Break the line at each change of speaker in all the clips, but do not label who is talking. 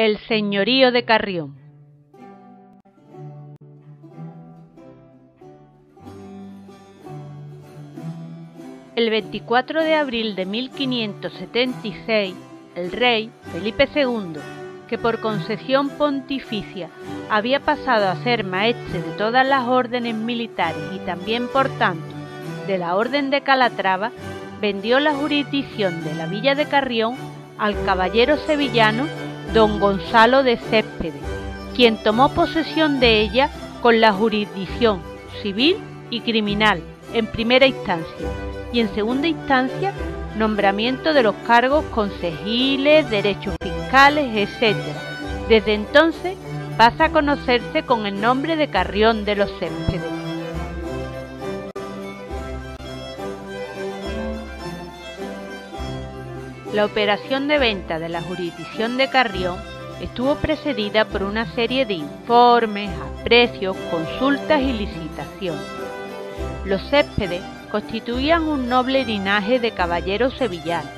El señorío de Carrión. El 24 de abril de 1576, el rey Felipe II, que por concesión pontificia había pasado a ser maestre de todas las órdenes militares y también, por tanto, de la Orden de Calatrava, vendió la jurisdicción de la villa de Carrión al caballero sevillano don Gonzalo de Céspedes, quien tomó posesión de ella con la jurisdicción civil y criminal en primera instancia, y en segunda instancia nombramiento de los cargos concejiles, derechos fiscales, etc. Desde entonces pasa a conocerse con el nombre de Carrión de los Céspedes. La operación de venta de la jurisdicción de Carrión estuvo precedida por una serie de informes, aprecios, consultas y licitaciones. Los Céspedes constituían un noble linaje de caballeros sevillanos.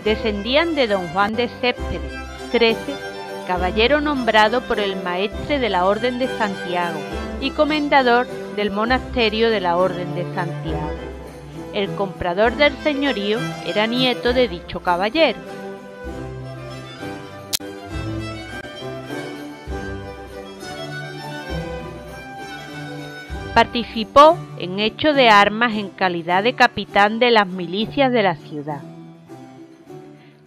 Descendían de don Juan de Céspedes, XIII, caballero nombrado por el maestre de la Orden de Santiago y comendador del monasterio de la Orden de Santiago. El comprador del señorío era nieto de dicho caballero. Participó en hechos de armas en calidad de capitán de las milicias de la ciudad.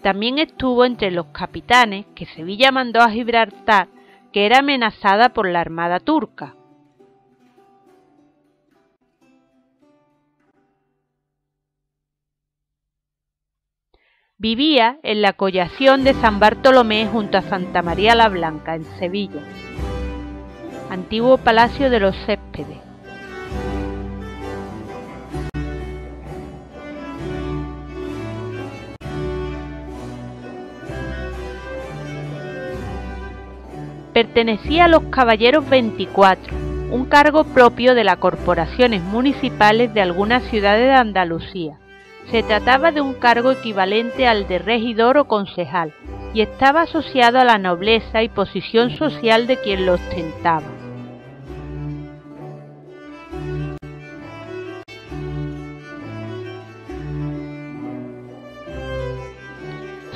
También estuvo entre los capitanes que Sevilla mandó a Gibraltar, que era amenazada por la armada turca. Vivía en la collación de San Bartolomé junto a Santa María la Blanca, en Sevilla, antiguo palacio de los Céspedes. Pertenecía a los Caballeros 24, un cargo propio de las corporaciones municipales de algunas ciudades de Andalucía. Se trataba de un cargo equivalente al de regidor o concejal y estaba asociado a la nobleza y posición social de quien lo ostentaba.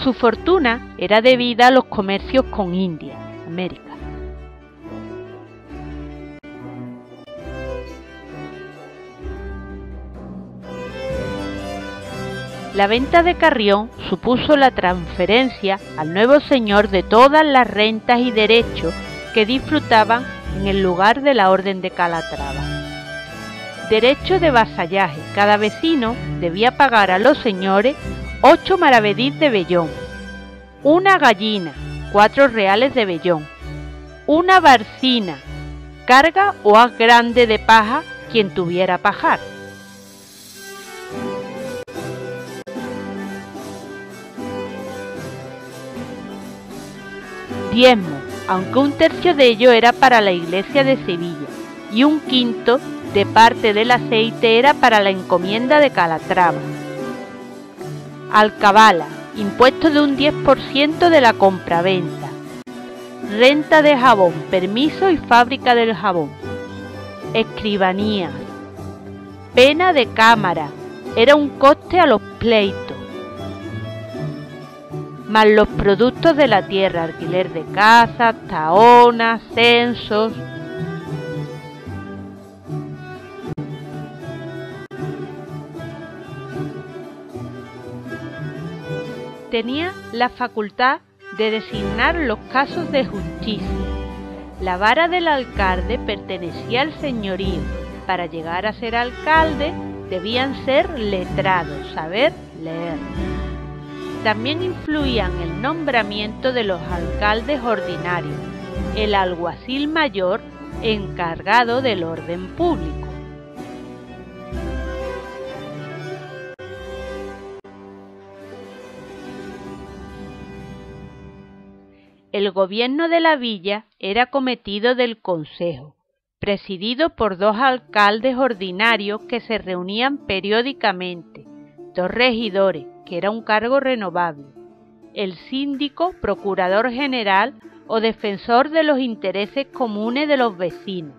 Su fortuna era debida a los comercios con India, América. La venta de Carrión supuso la transferencia al nuevo señor de todas las rentas y derechos que disfrutaban en el lugar de la Orden de Calatrava. Derecho de vasallaje: cada vecino debía pagar a los señores 8 maravedís de vellón, una gallina, 4 reales de vellón, una barcina, carga o haz grande de paja quien tuviera pajar. Diezmo, aunque un tercio de ello era para la iglesia de Sevilla y un quinto de parte del aceite era para la encomienda de Calatrava. Alcabala, impuesto de un 10% de la compraventa. Renta de jabón, permiso y fábrica del jabón. Escribanías. Pena de cámara, era un coste a los pleitos. Más los productos de la tierra: alquiler de casas, tahonas, censos. Tenía la facultad de designar los casos de justicia. La vara del alcalde pertenecía al señorío. Para llegar a ser alcalde debían ser letrados, saber leer. También influía en el nombramiento de los alcaldes ordinarios, el alguacil mayor encargado del orden público. El gobierno de la villa era cometido del Consejo, presidido por 2 alcaldes ordinarios que se reunían periódicamente, 2 regidores, que era un cargo renovable, el síndico, procurador general o defensor de los intereses comunes de los vecinos,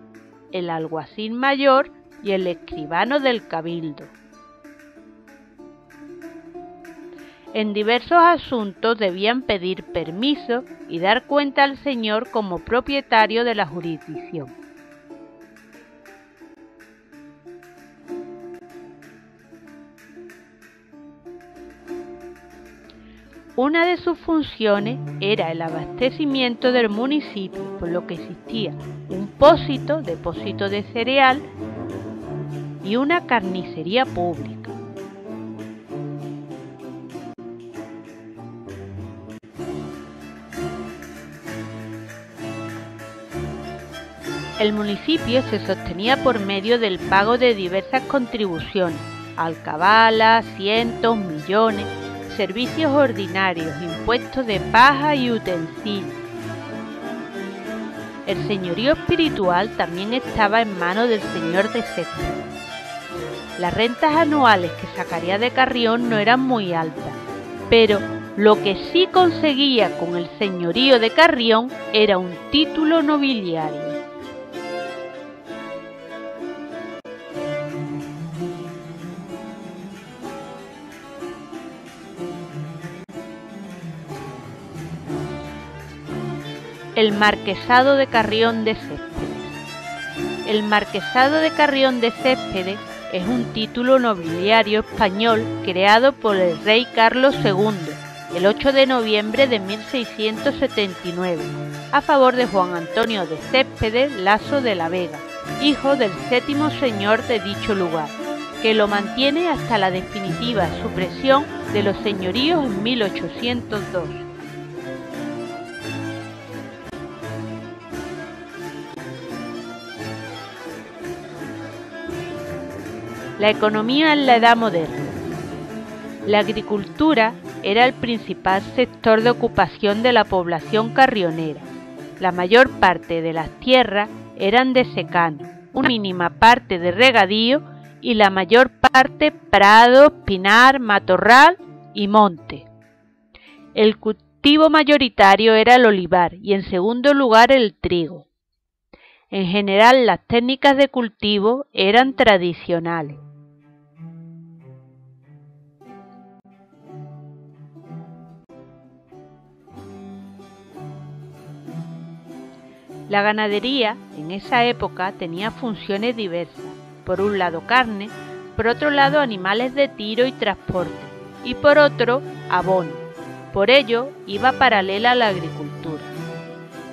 el alguacil mayor y el escribano del cabildo. En diversos asuntos debían pedir permiso y dar cuenta al señor como propietario de la jurisdicción. Una de sus funciones era el abastecimiento del municipio, por lo que existía un pósito, depósito de cereal, y una carnicería pública. El municipio se sostenía por medio del pago de diversas contribuciones, alcabalas, cientos, millones, servicios ordinarios, impuestos de paja y utensilios. El señorío espiritual también estaba en manos del señor de Céspedes. Las rentas anuales que sacaría de Carrión no eran muy altas, pero lo que sí conseguía con el señorío de Carrión era un título nobiliario. El Marquesado de Carrión de Céspedes. El Marquesado de Carrión de Céspedes es un título nobiliario español creado por el rey Carlos II el 8 de noviembre de 1679 a favor de Juan Antonio de Céspedes Laso de la Vega, hijo del séptimo señor de dicho lugar, que lo mantiene hasta la definitiva supresión de los señoríos en 1802. La economía en la Edad Moderna. La agricultura era el principal sector de ocupación de la población carrionera. La mayor parte de las tierras eran de secano, una mínima parte de regadío y la mayor parte prado, pinar, matorral y monte. El cultivo mayoritario era el olivar y en segundo lugar el trigo. En general las técnicas de cultivo eran tradicionales. La ganadería en esa época tenía funciones diversas, por un lado carne, por otro lado animales de tiro y transporte, y por otro abono. Por ello iba paralela a la agricultura.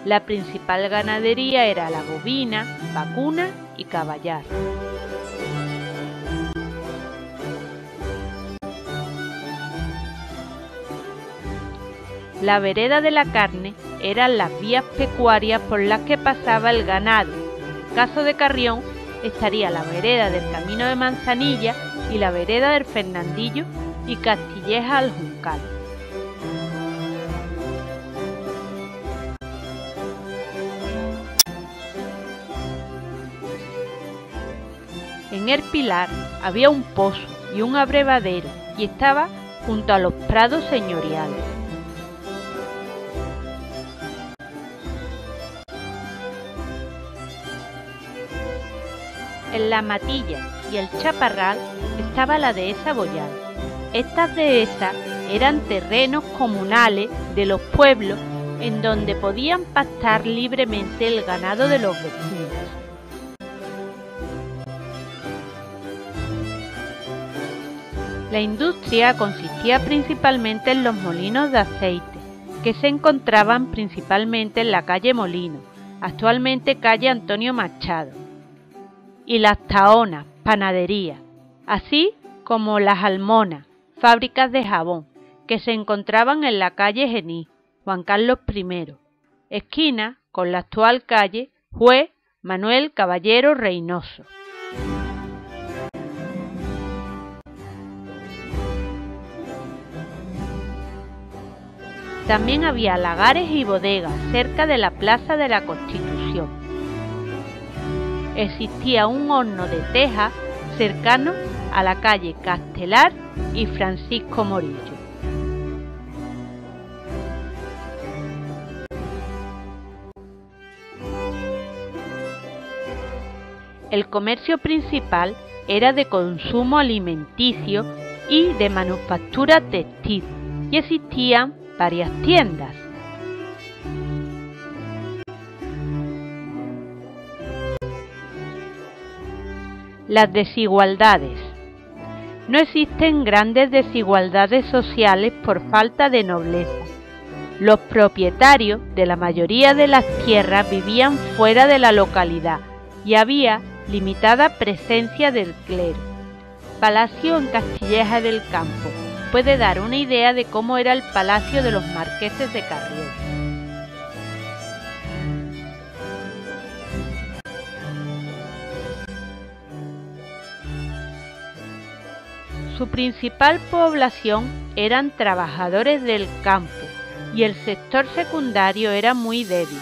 La principal ganadería era la bovina, vacuna y caballar. La vereda de la carne eran las vías pecuarias por las que pasaba el ganado. En el caso de Carrión estaría la vereda del Camino de Manzanilla y la vereda del Fernandillo y Castilleja al Juncal. En El Pilar había un pozo y un abrevadero y estaba junto a los prados señoriales. En la Matilla y el Chaparral estaba la dehesa Boyal. Estas dehesas eran terrenos comunales de los pueblos en donde podían pastar libremente el ganado de los vecinos. La industria consistía principalmente en los molinos de aceite, que se encontraban principalmente en la calle Molino, actualmente calle Antonio Machado, y las tahonas, panaderías, así como las almonas, fábricas de jabón, que se encontraban en la calle Genís, Juan Carlos I, esquina con la actual calle Juez Manuel Caballero Reynoso. También había lagares y bodegas cerca de la Plaza de la Constitución. Existía un horno de teja cercano a la calle Castelar y Francisco Morillo. El comercio principal era de consumo alimenticio y de manufactura textil, y existían varias tiendas. Las desigualdades. No existen grandes desigualdades sociales por falta de nobleza. Los propietarios de la mayoría de las tierras vivían fuera de la localidad y había limitada presencia del clero. Palacio en Castilleja del Campo puede dar una idea de cómo era el palacio de los marqueses de Carrión. Su principal población eran trabajadores del campo y el sector secundario era muy débil.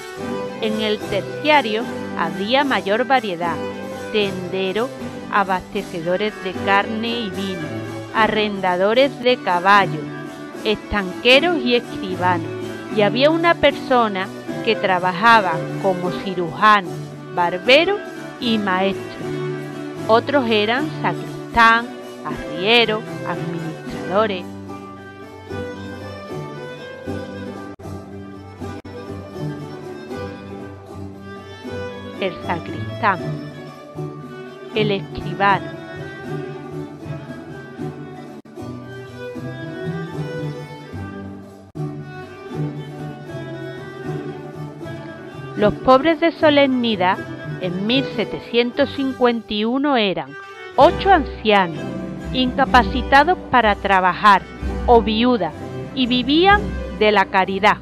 En el terciario había mayor variedad: tenderos, abastecedores de carne y vino, arrendadores de caballos, estanqueros y escribanos, y había una persona que trabajaba como cirujano, barbero y maestro. Otros eran sacristán, arrieros, administradores. El sacristán, el escribano. Los pobres de solemnidad en 1751 eran 8 ancianos, incapacitados para trabajar o viudas, y vivían de la caridad.